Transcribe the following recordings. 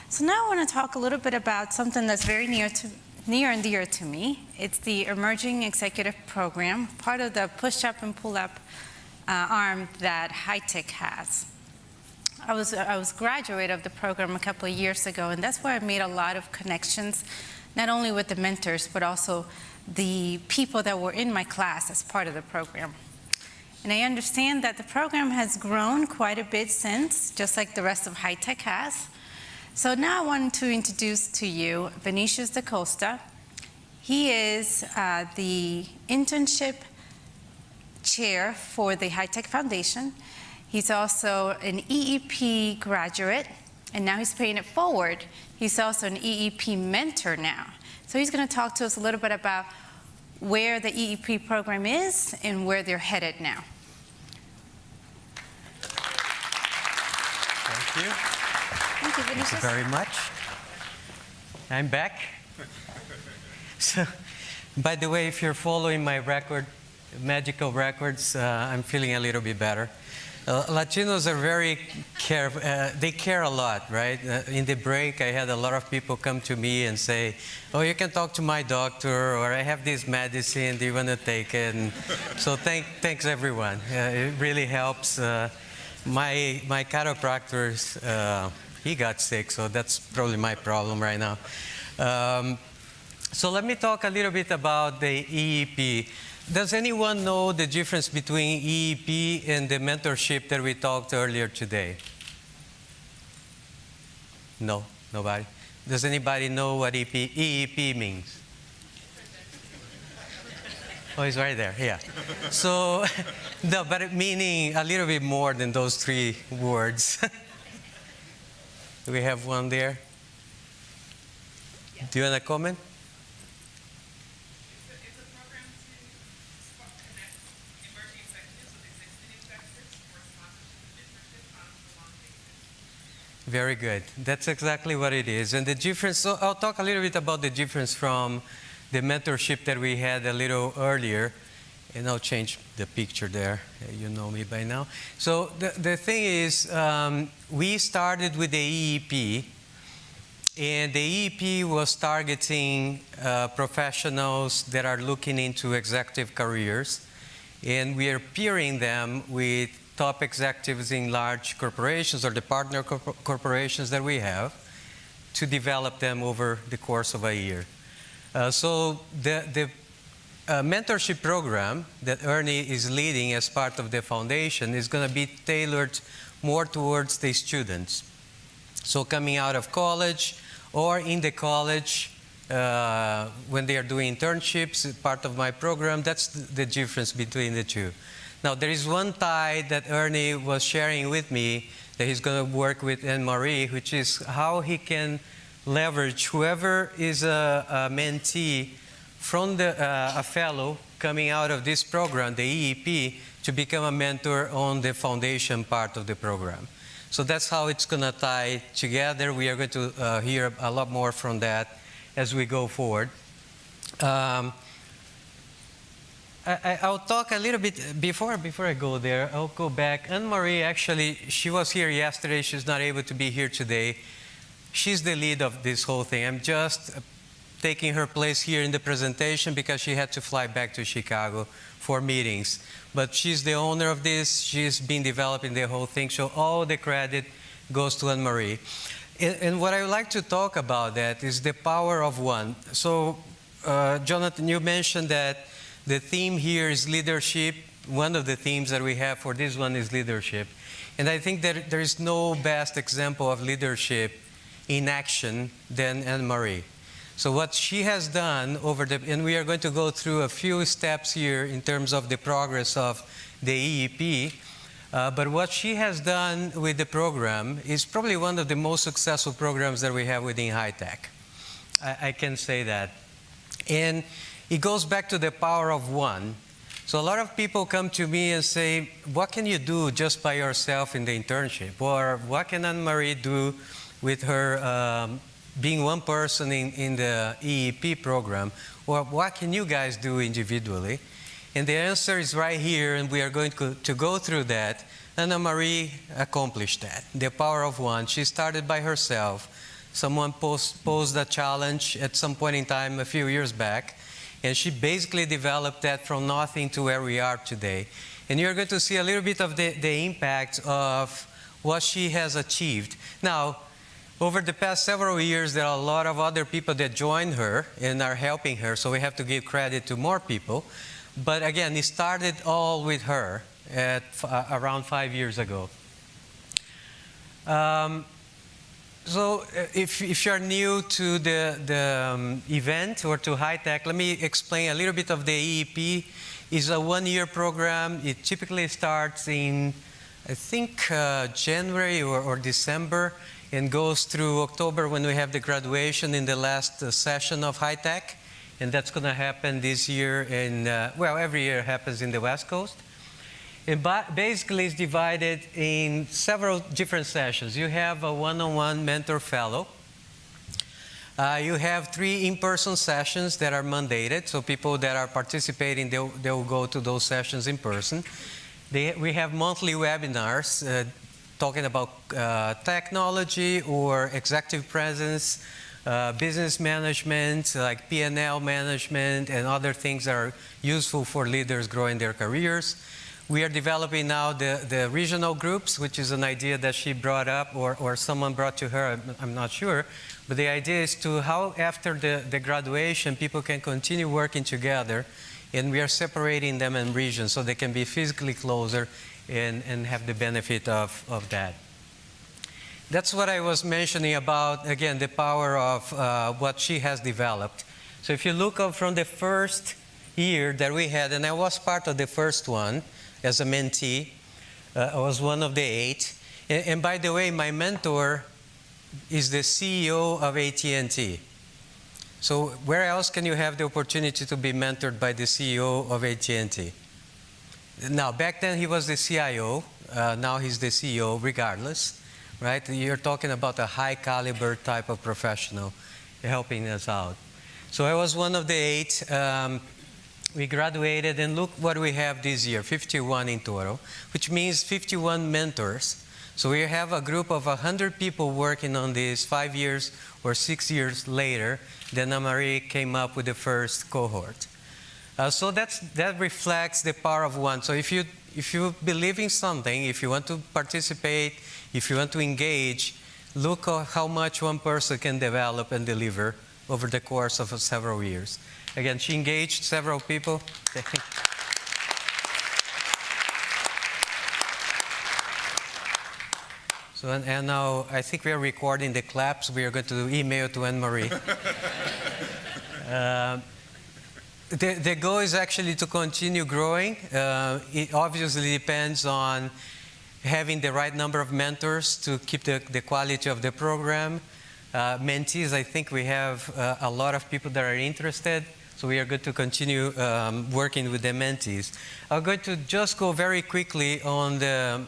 So now I want to talk a little bit about something that's very near and dear to me. It's the Emerging Executive Program, part of the push-up and pull-up arm that Hitec has. I was a graduate of the program a couple of years ago, and that's where I made a lot of connections, not only with the mentors, but also the people that were in my class as part of the program. And I understand that the program has grown quite a bit since, just like the rest of Hitec has. So now I want to introduce to you Vinicius Da Costa. He is the internship chair for the Hitec Foundation. He's also an EEP graduate, and now he's paying it forward. He's also an EEP mentor now. So he's going to talk to us a little bit about where the EEP program is and where they're headed now. Thank you. Thank you, Vinicius. Thank you very much. I'm back. So, by the way, if you're following my magical records, I'm feeling a little bit better. Latinos are very they care a lot, right? In the break, I had a lot of people come to me and say, oh, you can talk to my doctor, or I have this medicine, do you want to take it? And so thanks everyone. It really helps. My chiropractor, he got sick, so that's probably my problem right now. So let me talk a little bit about the EEP. Does anyone know the difference between EEP and the mentorship that we talked earlier today? No? Nobody? Does anybody know what EEP means? Oh, it's right there, yeah. So, no, but meaning a little bit more than those three words. Do we have one there? Do you want to comment? Very good. That's exactly what it is. And the difference, so I'll talk a little bit about the difference from the mentorship that we had a little earlier. And I'll change the picture there. You know me by now. So the thing is, we started with the EEP. And the EEP was targeting professionals that are looking into executive careers. And we are pairing them with top executives in large corporations or the partner corporations that we have to develop them over the course of a year. So the mentorship program that Ernie is leading as part of the foundation is going to be tailored more towards the students. So coming out of college or in the college when they are doing internships, part of my program, that's the difference between the two. Now, there is one tie that Ernie was sharing with me that he's going to work with Anne-Marie, which is how he can leverage whoever is a mentee from a fellow coming out of this program, the EEP, to become a mentor on the foundation part of the program. So that's how it's going to tie together. We are going to hear a lot more from that as we go forward. I'll talk a little bit, before I go there, I'll go back. Anne-Marie, actually, she was here yesterday. She's not able to be here today. She's the lead of this whole thing. I'm just taking her place here in the presentation because she had to fly back to Chicago for meetings. But she's the owner of this. She's been developing the whole thing. So all the credit goes to Anne-Marie. And what I would like to talk about that is the power of one. So, Jonathan, you mentioned that the theme here is leadership. One of the themes that we have for this one is leadership. And I think that there is no best example of leadership in action than Anne-Marie. So what she has done and we are going to go through a few steps here in terms of the progress of the EEP, but what she has done with the program is probably one of the most successful programs that we have within Hitec. I can say that. And it goes back to the power of one. So a lot of people come to me and say, what can you do just by yourself in the internship? Or what can Anne-Marie do with her being one person in the EEP program? Or what can you guys do individually? And the answer is right here, and we are going to go through that. Anne-Marie accomplished that, the power of one. She started by herself, Someone posed a challenge at some point in time a few years back, and she basically developed that from nothing to where we are today. And you're going to see a little bit of the impact of what she has achieved. Now, over the past several years, there are a lot of other people that joined her and are helping her, so we have to give credit to more people. But again, it started all with her at around 5 years ago. So if you're new to the event or to Hitec, let me explain a little bit of the EEP. It's a one-year program. It typically starts in, I think, January or December, and goes through October when we have the graduation in the last session of Hitec. And that's going to happen this year in, well, every year it happens in the West Coast. And basically it's divided in several different sessions. You have a one-on-one mentor fellow. You have 3 in-person sessions that are mandated, so people that are participating, they'll go to those sessions in person. We have monthly webinars talking about technology or executive presence, business management, like P&L management, and other things that are useful for leaders growing their careers. We are developing now the regional groups, which is an idea that she brought up or someone brought to her, I'm not sure. But the idea is to how after the graduation, people can continue working together, and we are separating them in regions so they can be physically closer and have the benefit of that. That's what I was mentioning about, again, the power of what she has developed. So if you look up from the first year that we had, and I was part of the first one as a mentee, I was one of the 8. And by the way, my mentor is the CEO of AT&T. So where else can you have the opportunity to be mentored by the CEO of AT&T? Now, back then he was the CIO. Now he's the CEO, regardless, right? You're talking about a high caliber type of professional helping us out. So I was one of the 8. We graduated, and look what we have this year, 51 in total, which means 51 mentors. So we have a group of 100 people working on this 5 years or 6 years later. Then Marie came up with the first cohort. So that reflects the power of one. So if you believe in something, if you want to participate, if you want to engage, look at how much one person can develop and deliver over the course of several years. Again, she engaged several people. So, and now I think we are recording the claps. We are going to email to Anne-Marie. The goal is actually to continue growing. It obviously depends on having the right number of mentors to keep the quality of the program. Mentees, I think we have a lot of people that are interested, so we are going to continue working with the mentees. I'm going to just go very quickly on the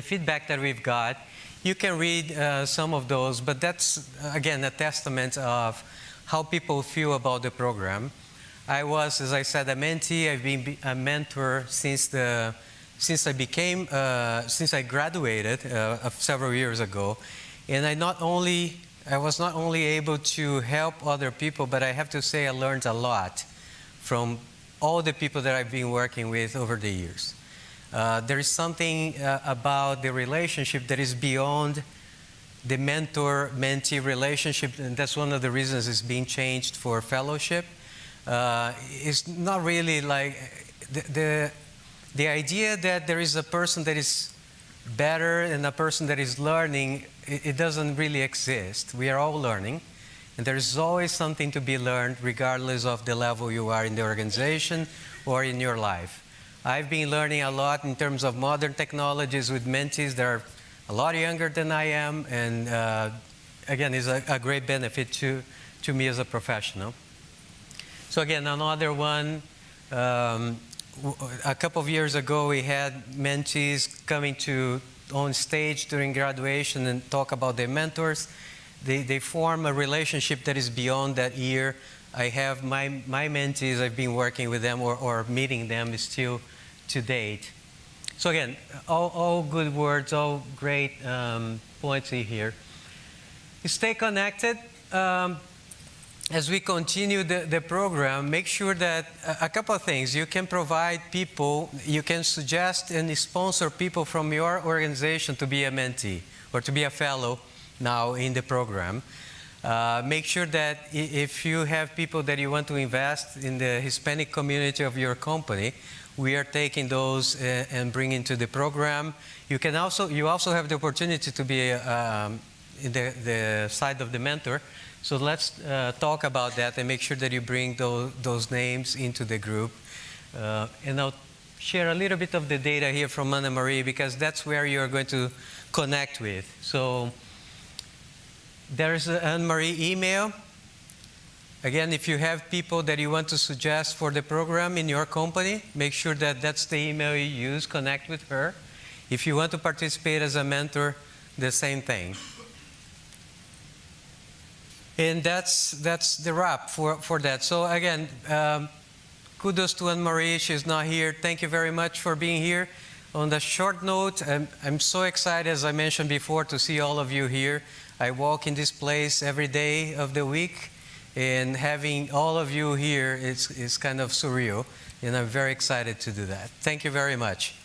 feedback that we've got. You can read some of those, but that's, again, a testament of how people feel about the program. I was, as I said, a mentee. I've been a mentor since I graduated several years ago. And I was not only able to help other people, but I have to say I learned a lot from all the people that I've been working with over the years. There is something about the relationship that is beyond the mentor-mentee relationship, and that's one of the reasons it's being changed for fellowship. It's not really like the idea that there is a person that is better and a person that is learning, it doesn't really exist. We are all learning, and there is always something to be learned regardless of the level you are in the organization or in your life. I've been learning a lot in terms of modern technologies with mentees that are a lot younger than I am, and again, is a great benefit to me as a professional. So again, another one, a couple of years ago, we had mentees coming on stage during graduation and talk about their mentors. They form a relationship that is beyond that year. I have my mentees, I've been working with them or meeting them still to date. So again, all good words, all great points in here. stay connected. As we continue the program, make sure that a couple of things. You can provide people, you can suggest and sponsor people from your organization to be a mentee or to be a fellow now in the program. Make sure that if you have people that you want to invest in the Hispanic community of your company, we are taking those and bringing to the program. You also have the opportunity to be in the side of the mentor. So let's talk about that and make sure that you bring those names into the group. And I'll share a little bit of the data here from Anna Marie, because that's where you're going to connect with. So there's an Anna Marie email. Again, if you have people that you want to suggest for the program in your company, make sure that that's the email you use, connect with her. If you want to participate as a mentor, the same thing. And that's the wrap for that. So again, kudos to Anne-Marie. She's not here. Thank you very much for being here. On the short note, I'm so excited, as I mentioned before, to see all of you here. I walk in this place every day of the week, and having all of you here is kind of surreal, and I'm very excited to do that. Thank you very much.